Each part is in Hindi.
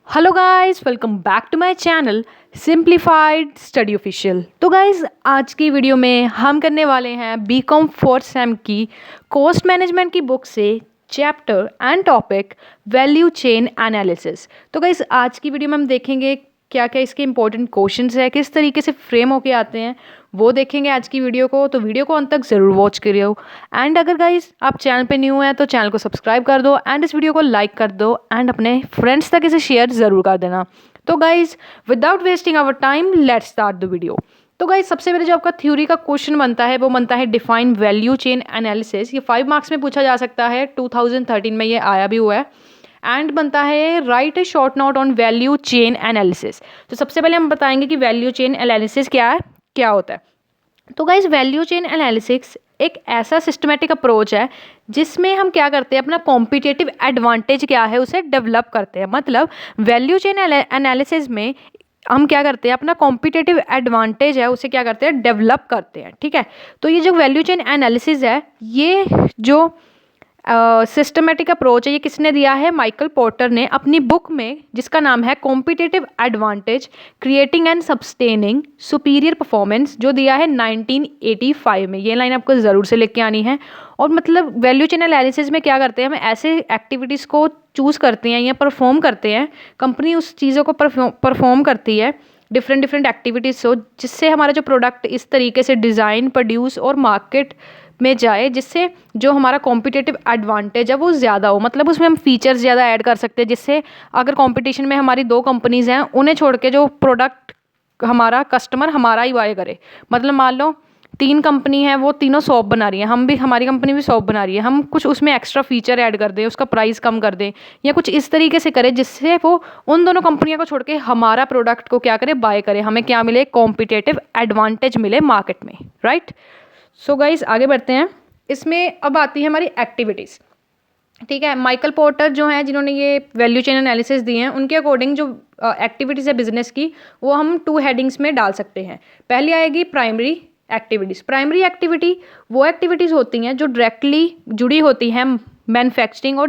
Hello guys, welcome back to my channel simplified study official. तो गाइस, आज की वीडियो में हम करने वाले हैं बीकॉम फोर्थ सेम की कॉस्ट मैनेजमेंट की बुक से chapter and topic value chain analysis. तो गाइस, आज की वीडियो में हम देखेंगे क्या क्या इसके इंपॉर्टेंट क्वेश्चंस है, किस तरीके से फ्रेम होके आते हैं, वो देखेंगे आज की वीडियो को। तो वीडियो को अंत तक ज़रूर वॉच करियो। एंड अगर गाइस आप चैनल पे न्यू हैं तो चैनल को सब्सक्राइब कर दो एंड इस वीडियो को लाइक कर दो एंड अपने फ्रेंड्स तक इसे शेयर ज़रूर कर देना। तो guys, without wasting our time let's start the video. तो गाइस, सबसे पहले जो आपका थ्योरी का क्वेश्चन बनता है वो बनता है डिफाइन वैल्यू चेन एनालिसिस। ये 5 मार्क्स में पूछा जा सकता है, 2013 में ये आया भी हुआ है। एंड बनता है right A short note on value chain analysis. तो सबसे पहले हम बताएंगे कि वैल्यू चेन एनालिसिस क्या है, क्या होता है। तो गाइज, वैल्यू चेन एनालिसिस एक ऐसा सिस्टमेटिक अप्रोच है जिसमें हम क्या करते हैं, अपना कॉम्पिटिटिव एडवांटेज क्या है उसे डेवलप करते हैं। मतलब वैल्यू चेन एनालिसिस में हम क्या करते हैं, अपना कॉम्पिटिटिव एडवांटेज है उसे क्या करते हैं, डेवलप करते हैं। ठीक है, तो ये जो वैल्यू चेन एनालिसिस है, ये जो सिस्टमेटिक अप्रोच है, ये किसने दिया है, माइकल पोर्टर ने अपनी बुक में, जिसका नाम है competitive advantage creating and sustaining superior performance, जो दिया है 1985 में। ये लाइन आपको ज़रूर से लिख के आनी है। और मतलब वैल्यू चेन एनालिसिस में क्या करते हैं, हम ऐसे एक्टिविटीज़ को चूज़ करते हैं या परफॉर्म करते हैं, कंपनी उस चीज़ों को परफॉर्म करती है डिफरेंट एक्टिविटीज़ हो, जिससे हमारा जो प्रोडक्ट इस तरीके से डिज़ाइन, प्रोड्यूस और मार्केट में जाए जिससे जो हमारा कॉम्पिटिटिव एडवांटेज है वो ज़्यादा हो। मतलब उसमें हम फीचर्स ज़्यादा ऐड कर सकते हैं, जिससे अगर कंपटीशन में हमारी 2 कंपनीज़ हैं, उन्हें छोड़ के जो प्रोडक्ट हमारा कस्टमर हमारा ही बाय करे। मतलब मान लो 3 कंपनी है, वो तीनों सॉप बना रही है, हम भी, हमारी कंपनी भी सॉप बना रही है, हम कुछ उसमें एक्स्ट्रा फीचर ऐड कर दें, उसका प्राइस कम कर दें या कुछ इस तरीके से करें जिससे वो उन दोनों कंपनियों को छोड़ के हमारा प्रोडक्ट को क्या करे, बाय करे, हमें क्या मिले, कॉम्पिटिटिव एडवांटेज मिले मार्केट में। राइट। सो गाइस, आगे बढ़ते हैं। इसमें अब आती है हमारी एक्टिविटीज़। ठीक है, माइकल पोर्टर जो हैं, जिन्होंने ये वैल्यू चेन एनालिसिस दी हैं, उनके अकॉर्डिंग जो एक्टिविटीज़ है बिजनेस की, वो हम 2 हेडिंग्स में डाल सकते हैं। पहली आएगी प्राइमरी एक्टिविटीज़। प्राइमरी एक्टिविटी वो एक्टिविटीज़ होती हैं जो डायरेक्टली जुड़ी होती हैं मैन्युफैक्चरिंग और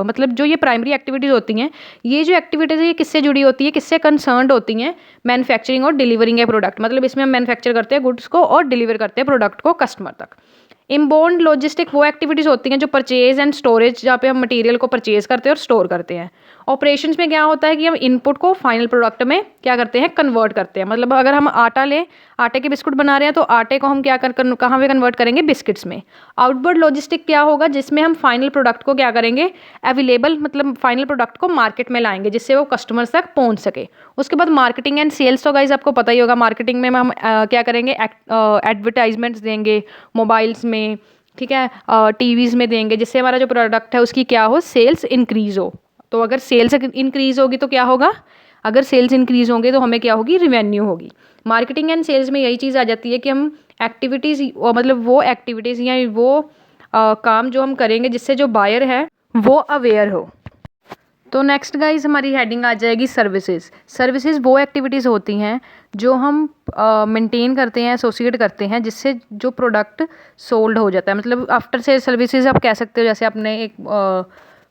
मतलब जो ये प्राइमरी एक्टिविटीज़ होती हैं, ये जो एक्टिविटीज़ है ये किससे जुड़ी होती है, किससे कंसर्न्ड होती हैं, मैन्युफैक्चरिंग और डिलीवरिंग ए प्रोडक्ट। मतलब इसमें हम मैन्युफैक्चर करते हैं गुड्स को और डिलीवर करते हैं प्रोडक्ट को कस्टमर तक। इनबाउंड लॉजिस्टिक वो एक्टिविटीज़ होती हैं जो परचेज एंड स्टोरेज, जहाँ पे हम मटेरियल को परचेज करते हैं और स्टोर करते हैं। ऑपरेशंस में क्या होता है कि हम इनपुट को फाइनल प्रोडक्ट में क्या करते हैं, कन्वर्ट करते हैं। मतलब अगर हम आटा लें, आटे के बिस्कुट बना रहे हैं, तो आटे को हम क्या कहाँ पे कन्वर्ट करेंगे, बिस्किट्स में। आउटवर्ड लॉजिस्टिक क्या होगा, जिसमें हम फाइनल प्रोडक्ट को क्या करेंगे, अवेलेबल, मतलब फाइनल प्रोडक्ट को मार्केट में लाएंगे जिससे वो कस्टमर्स तक पहुंच सके। उसके बाद मार्केटिंग एंड सेल्स। तो गाइज आपको पता ही होगा, मार्केटिंग में हम क्या करेंगे, एडवर्टाइजमेंट्स देंगे मोबाइल्स में, ठीक है, टीवीज़ में देंगे, जिससे हमारा जो प्रोडक्ट है उसकी क्या हो, सेल्स इंक्रीज़ हो। तो अगर सेल्स इंक्रीज़ होगी तो क्या होगा, अगर सेल्स इंक्रीज़ होंगे तो हमें क्या होगी, रिवेन्यू होगी। मार्केटिंग एंड सेल्स में यही चीज़ आ जाती है कि हम एक्टिविटीज़, मतलब वो एक्टिविटीज़ या वो काम जो हम करेंगे जिससे जो बायर है वो अवेयर हो। तो नेक्स्ट गाइज हमारी हेडिंग आ जाएगी सर्विसेज। सर्विसेज वो एक्टिविटीज़ होती हैं जो हम मेंटेन करते हैं, एसोसिएट करते हैं, जिससे जो प्रोडक्ट सोल्ड हो जाता है। मतलब आफ्टर सेल सर्विसेज आप कह सकते हो, जैसे आपने एक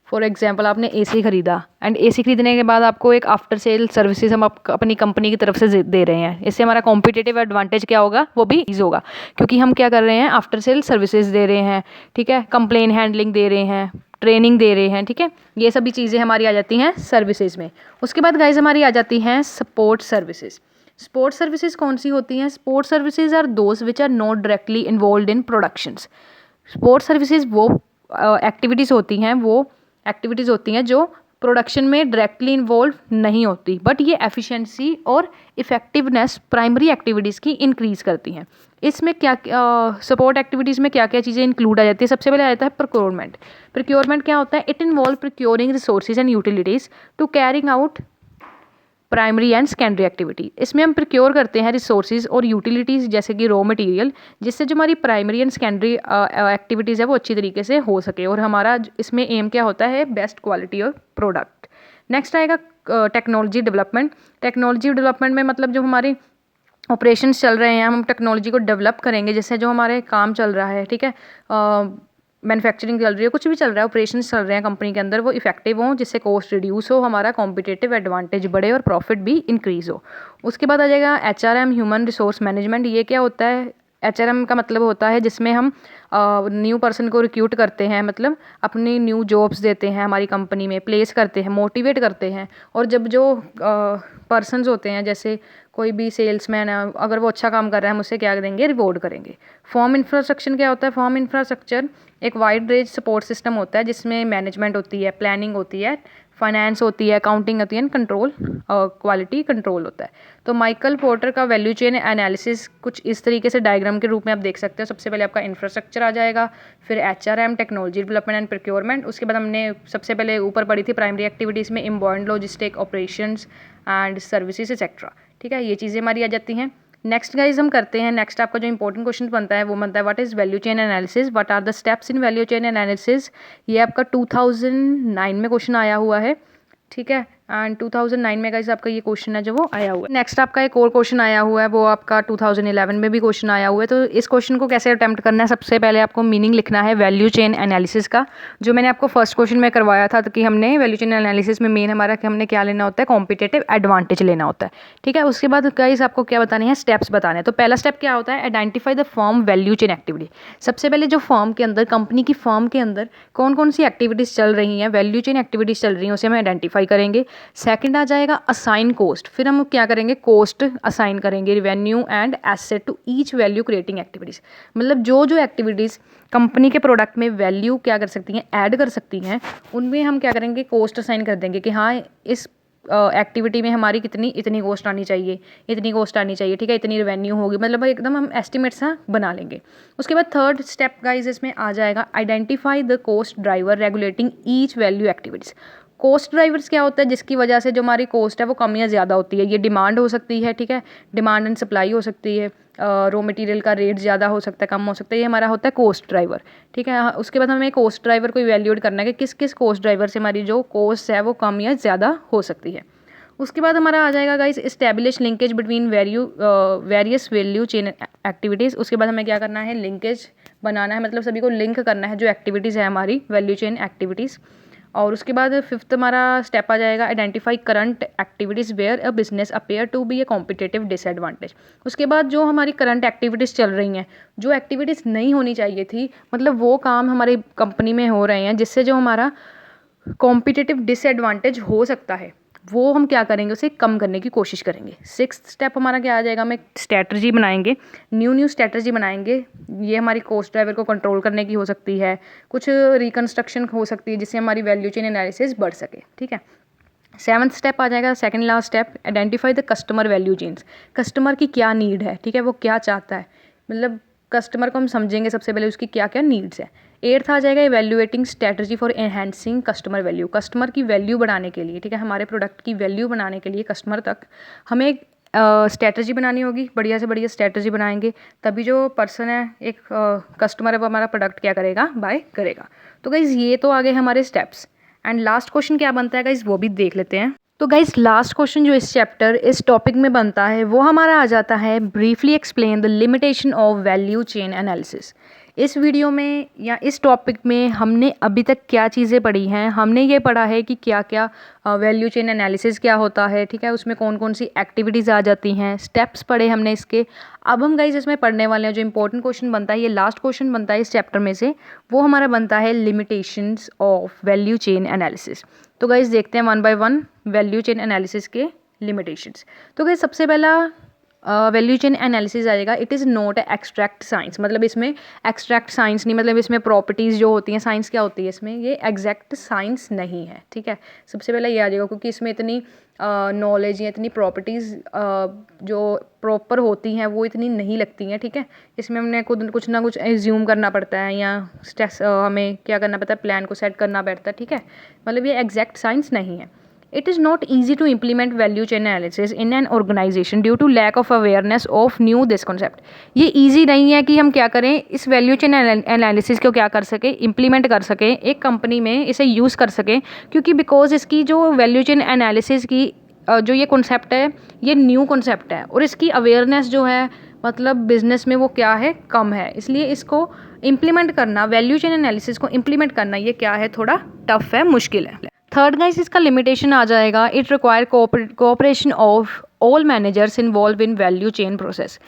फॉर एग्जांपल आपने एसी खरीदा एंड एसी खरीदने के बाद आपको एक आफ्टर सेल सर्विसेज हम अपनी कंपनी की तरफ से दे रहे हैं। इससे हमारा कॉम्पिटिटिव एडवांटेज क्या होगा, वो भी ईज होगा, क्योंकि हम क्या कर रहे हैं, आफ्टर सेल सर्विसेज दे रहे हैं। ठीक है, कंप्लेन हैंडलिंग दे रहे हैं, ट्रेनिंग दे रहे हैं। ठीक है, ये सभी चीज़ें हमारी आ जाती हैं सर्विसेज में। उसके बाद गाइज हमारी आ जाती हैं सपोर्ट सर्विसेज। सपोर्ट सर्विसेज कौन सी होती हैं, support services are those which are not directly involve in productions. Support services वो एक्टिविटीज़ होती हैं जो प्रोडक्शन में डायरेक्टली इन्वॉल्व नहीं होती, बट ये एफिशिएंसी और इफ़ेक्टिवनेस प्राइमरी एक्टिविटीज़ की इंक्रीज़ करती हैं। इसमें क्या सपोर्ट एक्टिविटीज़ में क्या क्या चीज़ें इंक्लूड आ जाती है। सबसे पहले आ जाता है प्रोक्योरमेंट। प्रोक्योरमेंट क्या होता है, it involve procuring resources and utilities to carrying out primary and secondary activity. इसमें हम प्रोक्योर करते हैं रिसोर्सेज और यूटिलिटीज़, जैसे कि रॉ मटेरियल, जिससे जो हमारी प्राइमरी एंड सेकेंडरी एक्टिविटीज़ है वो अच्छी तरीके से हो सके, और हमारा इसमें एम क्या होता है, best quality of product. Next आएगा टेक्नोलॉजी डेवलपमेंट। टेक्नोलॉजी डेवलपमेंट में मतलब जो हमारी ऑपरेशंस चल रहे हैं, हम टेक्नोलॉजी को डेवलप करेंगे जिससे जो हमारे काम चल रहा है, ठीक है, मैन्युफैक्चरिंग चल रही है, कुछ भी चल रहा है, ऑपरेशंस चल रहे हैं कंपनी के अंदर, वो इफेक्टिव हों, जिससे कॉस्ट रिड्यूस हो, हमारा कॉम्पिटिटिव एडवांटेज बढ़े और प्रॉफिट भी इंक्रीज़ हो। उसके बाद आ जाएगा HRM, ह्यूमन रिसोर्स मैनेजमेंट। ये क्या होता है? HRM का मतलब होता है जिसमें हम न्यू पर्सन को रिक्रूट करते हैं, मतलब अपनी न्यू जॉब्स देते हैं, हमारी कंपनी में प्लेस करते हैं, मोटिवेट करते हैं। और जब जो पर्सनस होते हैं, जैसे कोई भी सेल्समैन है, अगर वो अच्छा काम कर रहा है, हम उससे क्या देंगे? रिवॉर्ड करेंगे। फॉर्म इंफ्रास्ट्रक्चर क्या होता है? फॉर्म इंफ्रास्ट्रक्चर एक वाइड रेंज सपोर्ट सिस्टम होता है जिसमें मैनेजमेंट होती है, प्लानिंग होती है, फाइनेंस होती है, अकाउंटिंग होती है, कंट्रोल, क्वालिटी कंट्रोल होता है। तो माइकल पोर्टर का वैल्यू चेन एनालिसिस कुछ इस तरीके से डायग्राम के रूप में आप देख सकते हो। सबसे पहले आपका इंफ्रास्ट्रक्चर आ जाएगा, फिर HRM, technology development and procurement. उसके बाद हमने सबसे पहले ऊपर पढ़ी थी प्राइमरी एक्टिविटीज़ में inbound logistic, operations and services etcetera. ठीक है, ये चीज़ें हमारी आ जाती हैं। नेक्स्ट गाइज हम करते हैं, नेक्स्ट आपका जो इंपॉर्टेंट क्वेश्चन बनता है वो बनता है what is value chain analysis, what are the steps in value chain analysis. ये आपका 2009 में क्वेश्चन आया हुआ है। ठीक है, एंड 2009 में गाइस आपका ये क्वेश्चन है जो वो आया हुआ है। नेक्स्ट आपका एक और क्वेश्चन आया हुआ है, वो आपका 2011 में भी क्वेश्चन आया हुआ है। तो इस क्वेश्चन को कैसे अटेम्प्ट करना है? सबसे पहले आपको मीनिंग लिखना है वैल्यू चेन एनालिसिस का, जो मैंने आपको फर्स्ट क्वेश्चन में करवाया था। तो कि हमने वैल्यू चेन एनालिसिस में मेन हमारा कि हमने क्या लेना होता है? कॉम्पिटिटिव एडवांटेज लेना होता है। ठीक है, उसके बाद गाइस आपको क्या बताने हैं? स्टेप्स बताने हैं। तो पहला स्टेप क्या होता है? Identify the firm value chain activity. सबसे पहले जो फर्म के अंदर, कंपनी की फर्म के अंदर कौन कौन सी एक्टिविटीज़ चल रही हैं, वैल्यू चेन एक्टिविटीज़ चल रही हैं, उसे हम आइडेंटिफाई करेंगे। सेकंड आ जाएगा असाइन कॉस्ट। फिर हम क्या करेंगे? कॉस्ट असाइन करेंगे, revenue and asset to each value creating activities. मतलब जो जो एक्टिविटीज़ कंपनी के प्रोडक्ट में वैल्यू क्या कर सकती हैं? ऐड कर सकती हैं, उनमें हम क्या करेंगे? कॉस्ट असाइन कर देंगे कि हाँ, इस एक्टिविटी में हमारी इतनी कॉस्ट आनी चाहिए, इतनी कॉस्ट आनी चाहिए। ठीक है, इतनी रेवेन्यू होगी, मतलब एकदम हम एस्टिमेट सा बना लेंगे। उसके बाद थर्ड स्टेप गाइज इसमें आ जाएगा identify the cost driver regulating each value activities. Cost drivers क्या होता है? जिसकी वजह से जो हमारी कॉस्ट है वो कम या ज़्यादा होती है। ये डिमांड हो सकती है, ठीक है, डिमांड एंड सप्लाई हो सकती है, रॉ मटेरियल का रेट ज़्यादा हो सकता है, कम हो सकता है, ये हमारा होता है कॉस्ट ड्राइवर। ठीक है, उसके बाद हमें कॉस्ट ड्राइवर को इवैल्यूएट करना है कि किस किस कॉस्ट ड्राइवर से हमारी जो कॉस्ट है वो कम या ज़्यादा हो सकती है। उसके बाद हमारा आ जाएगा guys establish linkage between various value chain activities. उसके बाद हमें क्या करना है? लिंकेज बनाना है, मतलब सभी को लिंक करना है जो एक्टिविटीज़ है हमारी वैल्यू चेन एक्टिविटीज़। और उसके बाद फिफ्थ हमारा स्टेप आ जाएगा identify current activities where a business appear to be a competitive disadvantage. उसके बाद जो हमारी करंट एक्टिविटीज़ चल रही हैं, जो एक्टिविटीज़ नहीं होनी चाहिए थी, मतलब वो काम हमारी कंपनी में हो रहे हैं जिससे जो हमारा कॉम्पिटिटिव डिसएडवांटेज हो सकता है, वो हम क्या करेंगे? उसे कम करने की कोशिश करेंगे। सिक्स्थ स्टेप हमारा क्या आ जाएगा? हम एक स्ट्रैटेजी बनाएंगे, न्यू स्ट्रैटेजी बनाएंगे। ये हमारी कॉस्ट ड्राइवर को कंट्रोल करने की हो सकती है, कुछ रिकन्स्ट्रक्शन हो सकती है जिससे हमारी वैल्यू चेन एनालिसिस बढ़ सके। ठीक है, सेवन्थ स्टेप आ जाएगा, second last step, identify the customer value chains. Customer की क्या नीड है, ठीक है, वो क्या चाहता है, मतलब कस्टमर को हम समझेंगे सबसे पहले उसकी क्या क्या नीड्स है। एट्थ आ जाएगा evaluating strategy for enhancing customer value. Customer की वैल्यू बढ़ाने के लिए, ठीक है, हमारे प्रोडक्ट की वैल्यू बढ़ाने के लिए कस्टमर तक हमें एक स्ट्रैटेजी बनानी होगी। बढ़िया से बढ़िया स्ट्रैटेजी बनाएंगे तभी जो पर्सन है, एक कस्टमर है, वो हमारा प्रोडक्ट क्या करेगा? बाय करेगा। तो गाइज़ ये तो आगे हमारे स्टेप्स। एंड लास्ट क्वेश्चन क्या बनता है गाइज़, वो भी देख लेते हैं। तो गाइज़ लास्ट क्वेश्चन जो इस चैप्टर, इस टॉपिक में बनता है, वो हमारा आ जाता है briefly explain the limitation of value chain analysis. इस वीडियो में या इस टॉपिक में हमने अभी तक क्या चीज़ें पढ़ी हैं? हमने ये पढ़ा है कि क्या क्या वैल्यू चेन एनालिसिस क्या होता है, ठीक है, उसमें कौन कौन सी एक्टिविटीज़ आ जाती हैं, स्टेप्स पढ़े हमने इसके। अब हम गाइस इसमें पढ़ने वाले हैं जो इंपॉर्टेंट क्वेश्चन बनता है, ये लास्ट क्वेश्चन बनता है इस चैप्टर में से, वो हमारा बनता है limitations of value chain analysis. तो गाइस देखते हैं one by one value chain analysis के लिमिटेशंस। तो गाइस सबसे पहला वैल्यू चेन एनालिसिस आएगा, it is not extract science. मतलब इसमें एक्सट्रैक्ट साइंस नहीं, मतलब इसमें प्रॉपर्टीज़ जो होती हैं, साइंस क्या होती है इसमें, ये एग्जैक्ट साइंस नहीं है। ठीक है, सबसे पहले ये आ जाएगा क्योंकि इसमें इतनी नॉलेज या इतनी प्रॉपर्टीज़ जो प्रॉपर होती हैं वो इतनी नहीं लगती हैं। ठीक है, इसमें हमने खुद कुछ ना कुछ एज्यूम करना पड़ता है या हमें क्या करना पड़ता है, प्लान को सेट करना पड़ता है। ठीक है, मतलब ये एग्जैक्ट साइंस नहीं है। It is not easy to implement value chain analysis in an organization due to lack of awareness of new this concept। ये easy नहीं है कि हम क्या करें, इस value chain analysis को क्या कर सकें, implement कर सकें एक कंपनी में, इसे यूज़ कर सकें, क्योंकि बिकॉज इसकी जो value chain analysis की जो ये कॉन्सेप्ट है, ये न्यू कॉन्सेप्ट है और इसकी अवेयरनेस जो है मतलब बिज़नेस में वो क्या है, कम है। इसलिए इसको इम्प्लीमेंट करना, वैल्यू चेन एनालिसिस को इम्प्लीमेंट करना, ये क्या है, थोड़ा टफ है, मुश्किल है। थर्ड गाइस इसका लिमिटेशन आ जाएगा, it require cooperation of all managers involve in value chain process.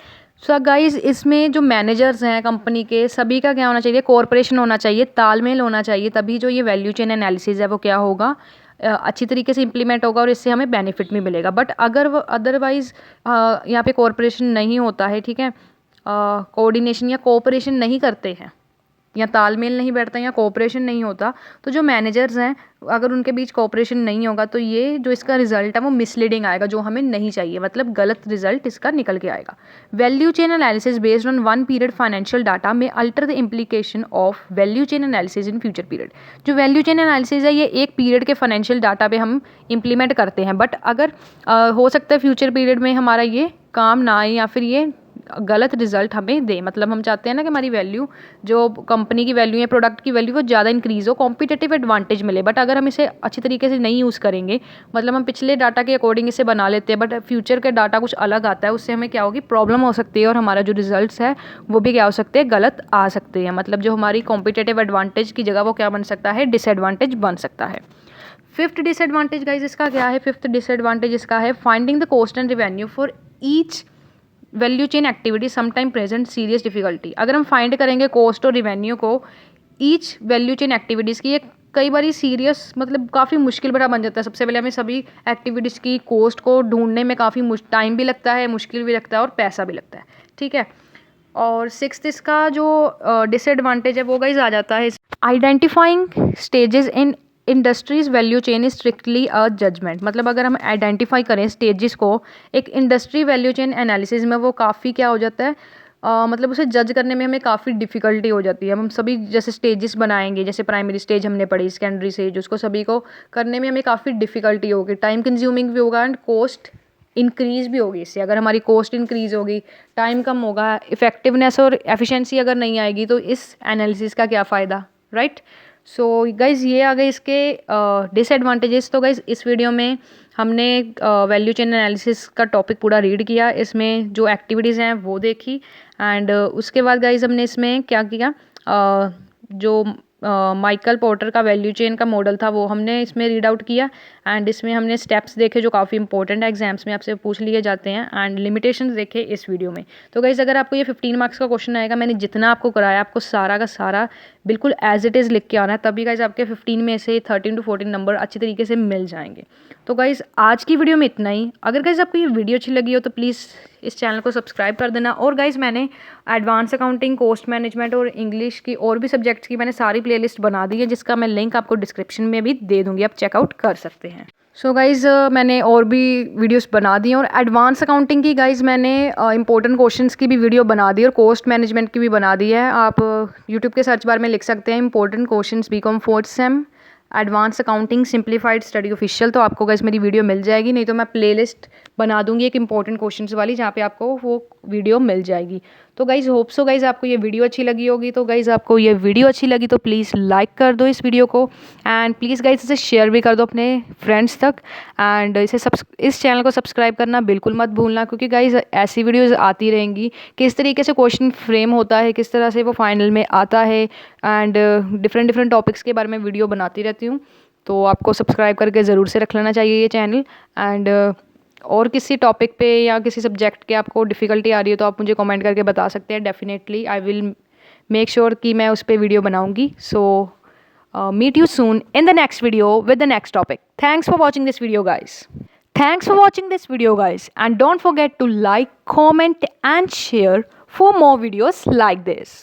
So guys इसमें जो मैनेजर्स हैं कंपनी के, सभी का क्या होना चाहिए, कोऑपरेशन होना चाहिए, तालमेल होना चाहिए, तभी जो ये वैल्यू चेन एनालिसिस है वो क्या होगा, अच्छी तरीके से इंप्लीमेंट होगा और इससे हमें बेनिफिट भी मिलेगा। बट अगर वो अदरवाइज़ यहाँ पे कोऑपरेशन नहीं होता है, ठीक है, कोऑर्डिनेशन या कोऑपरेशन नहीं करते हैं, या तालमेल नहीं बैठता या कोऑपरेशन नहीं होता, तो जो मैनेजर्स हैं अगर उनके बीच कोऑपरेशन नहीं होगा तो ये जो इसका रिजल्ट है वो मिसलीडिंग आएगा, जो हमें नहीं चाहिए, मतलब गलत रिजल्ट इसका निकल के आएगा। Value chain analysis based on one period financial data में alter the implication of value chain analysis in future period. जो वैल्यू चेन एनालिसिस है ये एक पीरियड के फाइनेंशियल डाटा पे हम इम्प्लीमेंट करते हैं, बट अगर हो सकता है फ्यूचर पीरियड में हमारा ये काम ना आए या फिर ये गलत रिजल्ट हमें दे। मतलब हम चाहते हैं ना कि हमारी वैल्यू, जो कंपनी की वैल्यू है, प्रोडक्ट की वैल्यू, वो ज़्यादा इंक्रीज़ हो, कॉम्पिटिटिव एडवांटेज मिले, बट अगर हम इसे अच्छी तरीके से नहीं यूज़ करेंगे, मतलब हम पिछले डाटा के अकॉर्डिंग इसे बना लेते हैं बट फ्यूचर के डाटा कुछ अलग आता है, उससे हमें क्या होगी, प्रॉब्लम हो सकती है और हमारा जो रिजल्ट्स है वो भी क्या हो सकते हैं, गलत आ सकते हैं। मतलब जो हमारी कॉम्पिटिटिव एडवांटेज की जगह वो क्या बन सकता है, डिसएडवांटेज बन सकता है। फिफ्थ डिसएडवांटेज गाइज इसका क्या है, फिफ्थ डिसएडवांटेज इसका है finding the cost and revenue for each value chain activity sometime present serious difficulty. अगर हम फाइंड करेंगे कॉस्ट और रिवेन्यू को ईच वैल्यू चेन एक्टिविटीज़ की, ये कई बार सीरियस, मतलब काफ़ी मुश्किल भरा बन जाता है। सबसे पहले हमें सभी एक्टिविटीज़ की कॉस्ट को ढूंढने में काफ़ी टाइम भी लगता है, मुश्किल भी लगता है और पैसा भी लगता है, ठीक है। और सिक्स्थ इसका जो डिसएडवांटेज है वो गाइज आ जाता है, identifying stages in industries value chain is strictly a judgement. मतलब अगर हम आइडेंटिफाई करें स्टेजेस को एक इंडस्ट्री वैल्यू चेन एनालिसिस में, वो काफ़ी क्या हो जाता है, मतलब उसे जज करने में हमें काफ़ी डिफ़िकल्टी हो जाती है। हम सभी जैसे स्टेजेस बनाएंगे, जैसे प्राइमरी स्टेज हमने पढ़ी, सेकेंडरी स्टेज, उसको सभी को करने में हमें काफ़ी डिफ़िकल्टी होगी, टाइम कंज्यूमिंग भी होगा एंड कॉस्ट इंक्रीज़ भी होगी इससे। अगर हमारी कॉस्ट इंक्रीज़ होगी, टाइम कम होगा, इफ़ेक्टिवनेस और एफिशिएंसी अगर नहीं आएगी तो इस एनालिसिस का क्या फ़ायदा, राइट। सो गाइज़ ये आ गए इसके डिसएडवांटेजेस। तो गाइज़ इस वीडियो में हमने वैल्यू चेन एनालिसिस का टॉपिक पूरा रीड किया, इसमें जो एक्टिविटीज़ हैं वो देखी एंड उसके बाद गाइज़ हमने इसमें क्या किया, जो माइकल पोर्टर का वैल्यू चेन का मॉडल था वो हमने इसमें रीड आउट किया एंड इसमें हमने स्टेप्स देखे जो काफ़ी इंपॉर्टेंट एग्जाम्स में आपसे पूछ लिए जाते हैं एंड लिमिटेशंस देखे इस वीडियो में। तो गाइज़ अगर आपको ये 15 मार्क्स का क्वेश्चन आएगा, मैंने जितना आपको कराया आपको सारा का सारा बिल्कुल एज इट इज़ लिख के आना है, तभी गाइज़ आपके 15 में से 13 to 14 नंबर अच्छी तरीके से मिल जाएंगे। तो गाइज़ आज की वीडियो में इतना ही। अगर गाइज़ आपको ये वीडियो अच्छी लगी हो तो प्लीज़ इस चैनल को सब्सक्राइब कर देना। और गाइज़ मैंने एडवांस अकाउंटिंग, कॉस्ट मैनेजमेंट और इंग्लिश की और भी सब्जेक्ट्स की मैंने सारी प्लेलिस्ट बना दी है, जिसका मैं लिंक आपको डिस्क्रिप्शन में भी दे दूँगी, आप चेकआउट कर सकते हैं। सो गाइज़ मैंने और भी वीडियोस बना दी और एडवांस अकाउंटिंग की गाइज़ मैंने इंपॉर्टेंट क्वेश्चंस की भी वीडियो बना दी और कॉस्ट मैनेजमेंट की भी बना दी है। आप यूट्यूब के सर्च बार में लिख सकते हैं important questions BCom 4th sem advance accounting simplified study official, तो आपको गाइस मेरी वीडियो मिल जाएगी, नहीं तो मैं प्लेलिस्ट बना दूंगी एक इंपॉर्टेंट क्वेश्चंस वाली, जहाँ पे आपको वो वीडियो मिल जाएगी। तो गाइज़ होप सो गाइज़ आपको ये वीडियो अच्छी लगी होगी। तो गाइज़ आपको ये वीडियो अच्छी लगी तो प्लीज़ लाइक कर दो इस वीडियो को एंड प्लीज़ गाइज़ इसे शेयर भी कर दो अपने फ्रेंड्स तक एंड इस चैनल को सब्सक्राइब करना बिल्कुल मत भूलना, क्योंकि गाइज़ ऐसी वीडियोज़ आती रहेंगी, किस तरीके से क्वेश्चन फ्रेम होता है, किस तरह से वो फाइनल में आता है एंड डिफरेंट टॉपिक्स के बारे में वीडियो बनाती रहती हूँ। तो आपको सब्सक्राइब करके ज़रूर से रख लेना चाहिए ये चैनल एंड और किसी टॉपिक पे या किसी सब्जेक्ट के आपको डिफ़िकल्टी आ रही है तो आप मुझे कमेंट करके बता सकते हैं। Definitely I will make sure कि मैं उस पर वीडियो बनाऊंगी। So meet you soon in the next video with the next topic. Thanks for watching this video guys. Thanks for watching this video guys, and don't forget to like, comment and share for more videos like this.